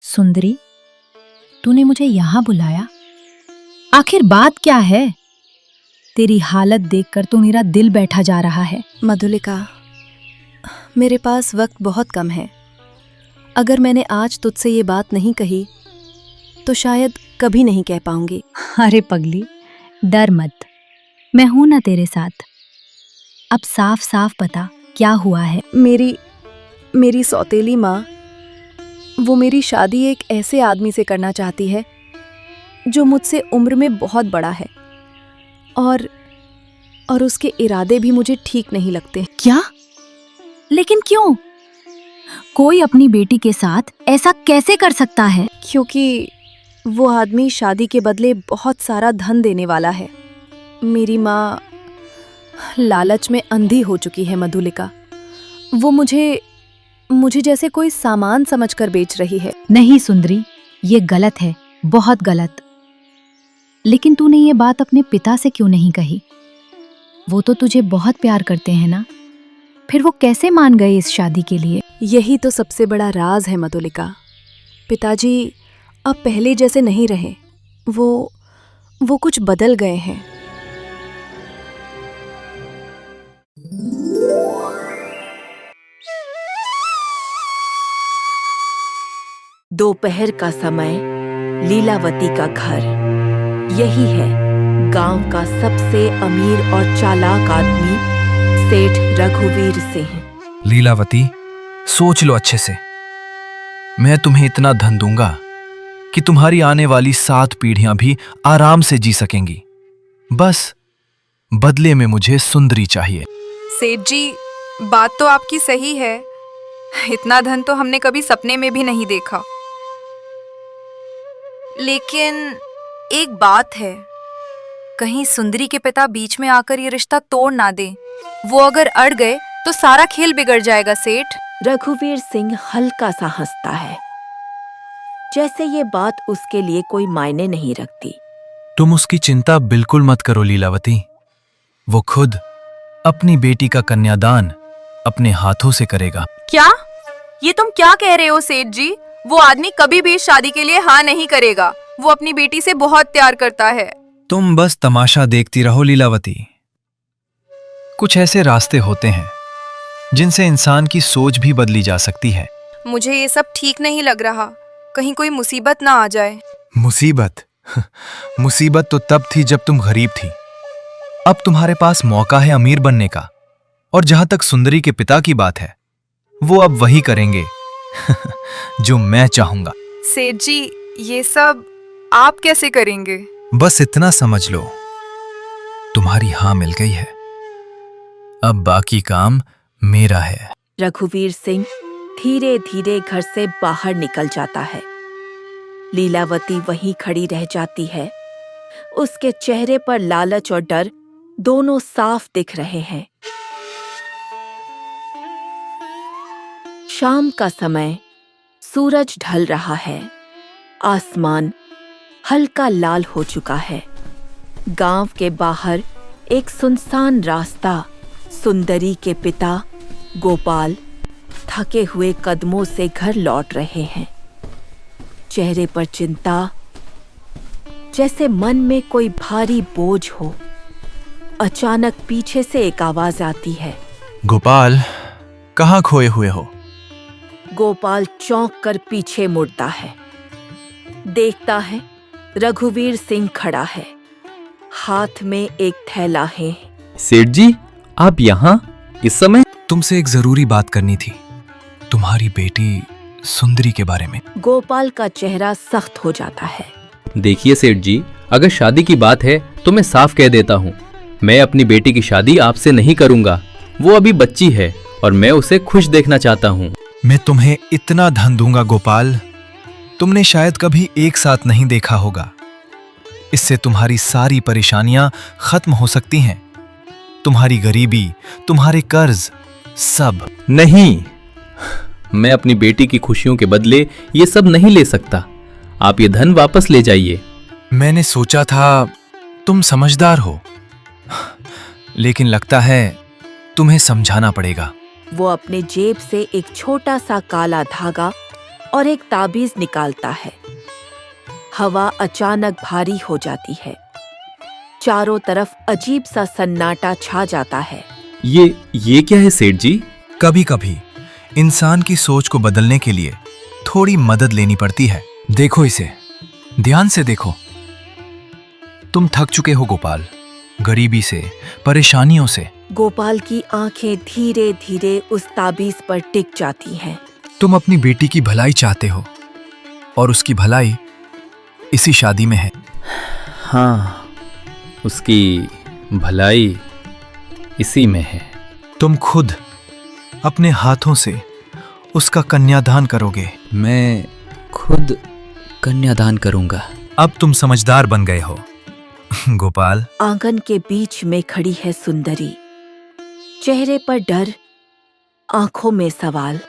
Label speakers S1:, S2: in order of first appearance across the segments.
S1: सुंदरी, तूने मुझे यहाँ बुलाया? आखिर बात क्या है? तेरी हालत देखकर तो मेरा दिल बैठा जा रहा है।
S2: मधुलिका, मेरे पास वक्त बहुत कम है। अगर मैंने आज तुझसे ये बात नहीं कही तो शायद कभी नहीं कह पाऊंगी।
S1: अरे पगली, डर मत, मैं हूं ना तेरे साथ। अब साफ साफ बता, क्या हुआ है?
S2: मेरी सौतेली माँ, वो मेरी शादी एक ऐसे आदमी से करना चाहती है जो मुझसे उम्र में बहुत बड़ा है और उसके इरादे भी मुझे ठीक नहीं लगते।
S1: क्या? लेकिन क्यों? कोई अपनी बेटी के साथ ऐसा कैसे कर सकता है?
S2: क्योंकि वो आदमी शादी के बदले बहुत सारा धन देने वाला है। मेरी माँ लालच में अंधी हो चुकी है मधुलिका। वो मुझे जैसे कोई सामान समझकर बेच रही है।
S1: नहीं सुंदरी, ये गलत है, बहुत गलत। लेकिन तूने ये बात अपने पिता से क्यों नहीं कही? वो तो तुझे बहुत प्यार करते हैं ना। फिर वो कैसे मान गए इस शादी के लिए?
S2: यही तो सबसे बड़ा राज है मधुलिका। पिताजी अब पहले जैसे नहीं रहे। वो कुछ बदल गए हैं।
S3: दोपहर का समय, लीलावती का घर। यही है गांव का सबसे अमीर और चालाक आदमी, सेठ रघुवीर सिंह।
S4: लीलावती, सोच लो अच्छे से। मैं तुम्हें इतना धन दूंगा कि तुम्हारी आने वाली 7 पीढ़ियां भी आराम से जी सकेंगी। बस बदले में मुझे सुंदरी चाहिए।
S5: सेठ जी, बात तो आपकी सही है। इतना धन तो हमने कभी सपने में भी नहीं देखा। लेकिन एक बात है, कहीं सुंदरी के पिता बीच में आकर ये रिश्ता तोड़ ना दे। वो अगर अड़ गए तो सारा खेल बिगड़ जाएगा सेठ।
S3: रघुवीर सिंह हल्का सा हंसता है, जैसे ये बात उसके लिए कोई मायने नहीं रखती।
S4: तुम उसकी चिंता बिल्कुल मत करो लीलावती। वो खुद अपनी बेटी का कन्यादान अपने हाथों से करेगा।
S5: क्या? ये तुम क्या कह रहे हो सेठ जी? वो आदमी कभी भी इस शादी के लिए हाँ नहीं करेगा। वो अपनी बेटी से बहुत प्यार करता है।
S4: तुम बस तमाशा देखती रहो लीलावती। कुछ ऐसे रास्ते होते हैं जिनसे इंसान की सोच भी बदली जा सकती है।
S5: मुझे ये सब ठीक नहीं लग रहा। कहीं कोई मुसीबत ना आ जाए।
S4: मुसीबत? मुसीबत तो तब थी जब तुम गरीब थी। अब तुम्हारे पास मौका है अमीर बनने का। और जहां तक सुंदरी के पिता की बात है, वो अब वही करेंगे जो मैं चाहूंगा।
S5: सेठ जी, ये सब आप कैसे करेंगे?
S4: बस इतना समझ लो, तुम्हारी हां मिल गई है। अब बाकी काम मेरा है।
S3: रघुवीर सिंह धीरे धीरे घर से बाहर निकल जाता है। लीलावती वहीं खड़ी रह जाती है। उसके चेहरे पर लालच और डर दोनों साफ दिख रहे हैं। शाम का समय, सूरज ढल रहा है। आसमान हल्का लाल हो चुका है। गांव के बाहर एक सुनसान रास्ता। सुंदरी के पिता गोपाल थके हुए कदमों से घर लौट रहे हैं। चेहरे पर चिंता, जैसे मन में कोई भारी बोझ हो। अचानक पीछे से एक आवाज आती है।
S4: गोपाल, कहाँ खोए हुए हो?
S3: गोपाल चौंक कर पीछे मुड़ता है। देखता है रघुवीर सिंह खड़ा है, हाथ में एक थैला है।
S6: सेठ जी, आप यहाँ इस समय?
S4: तुमसे एक जरूरी बात करनी थी, तुम्हारी बेटी सुंदरी के बारे में।
S3: गोपाल का चेहरा सख्त हो जाता है।
S6: देखिए सेठ जी, अगर शादी की बात है तो मैं साफ कह देता हूँ, मैं अपनी बेटी की शादी आपसे नहीं करूँगा। वो अभी बच्ची है और मैं उसे खुश देखना चाहता हूँ।
S4: मैं तुम्हें इतना धन दूंगा गोपाल, तुमने शायद कभी एक साथ नहीं देखा होगा। इससे तुम्हारी सारी परेशानियां खत्म हो सकती हैं। तुम्हारी गरीबी, तुम्हारे कर्ज, सब।
S6: नहीं, मैं अपनी बेटी की खुशियों के बदले ये सब नहीं ले सकता। आप ये धन वापस ले जाइए।
S4: मैंने सोचा था तुम समझदार हो, लेकिन लगता है तुम्हें समझाना पड़ेगा।
S3: वो अपने जेब से एक छोटा सा काला धागा और एक ताबीज निकालता है। हवा अचानक भारी हो जाती है। चारों तरफ अजीब सा सन्नाटा छा जाता है।
S6: ये क्या है सेठ जी?
S4: कभी कभी इंसान की सोच को बदलने के लिए थोड़ी मदद लेनी पड़ती है। देखो इसे, ध्यान से देखो। तुम थक चुके हो गोपाल, गरीबी से, परेशानियों से।
S3: गोपाल की आंखें धीरे धीरे उस ताबीज पर टिक जाती हैं।
S4: तुम अपनी बेटी की भलाई चाहते हो और उसकी भलाई इसी शादी में है।
S6: हाँ, उसकी भलाई इसी में है।
S4: तुम खुद अपने हाथों से उसका कन्यादान करोगे।
S6: मैं खुद कन्यादान करूंगा।
S4: अब तुम समझदार बन गए हो गोपाल।
S3: आंगन के बीच में खड़ी है सुंदरी, चेहरे पर डर, आंखों में सवाल।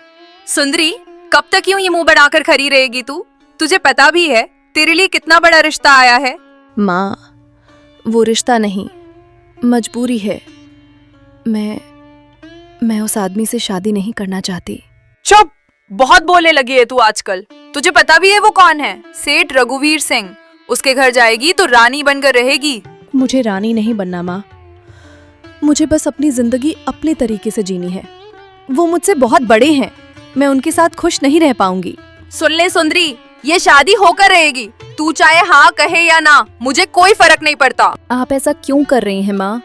S5: सुंदरी, कब तक यूं ये मुंह बनाकर खड़ी रहेगी तू? तुझे पता भी है तेरे लिए कितना बड़ा रिश्ता आया है।
S2: माँ, वो रिश्ता नहीं, मजबूरी है। मैं उस आदमी से शादी नहीं करना चाहती।
S5: चुप! बहुत बोलने लगी है तू आजकल। तुझे पता भी है वो कौन है? सेठ रघुवीर सिंह। उसके घर जाएगी तो रानी बनकर रहेगी।
S2: मुझे रानी नहीं बनना माँ, मुझे बस अपनी जिंदगी अपने तरीके से जीनी है। वो मुझसे बहुत बड़े हैं, मैं उनके साथ खुश नहीं रह पाऊंगी।
S5: सुन ले सुंदरी, ये शादी होकर रहेगी। तू चाहे हाँ कहे या ना, मुझे कोई फर्क नहीं पड़ता।
S2: आप ऐसा क्यों कर रही हैं माँ?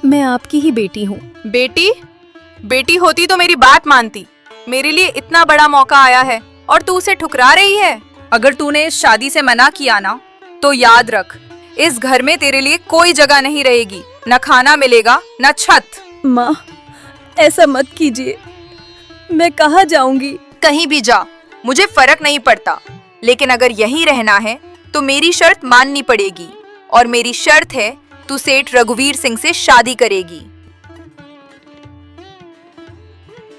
S2: मैं आपकी ही बेटी हूँ।
S5: बेटी? बेटी होती तो मेरी बात मानती। मेरे लिए इतना बड़ा मौका आया है और तू उसे ठुकरा रही है। अगर तूने इस शादी से मना किया ना, तो याद रख, इस घर में तेरे लिए कोई जगह नहीं रहेगी। न खाना मिलेगा, न छत।
S2: माँ, ऐसा मत कीजिए, मैं कहाँ जाऊंगी?
S5: कहीं भी जा, मुझे फर्क नहीं पड़ता। लेकिन अगर यहीं रहना है तो मेरी शर्त माननी पड़ेगी। और मेरी शर्त है, तू सेठ रघुवीर सिंह से शादी करेगी।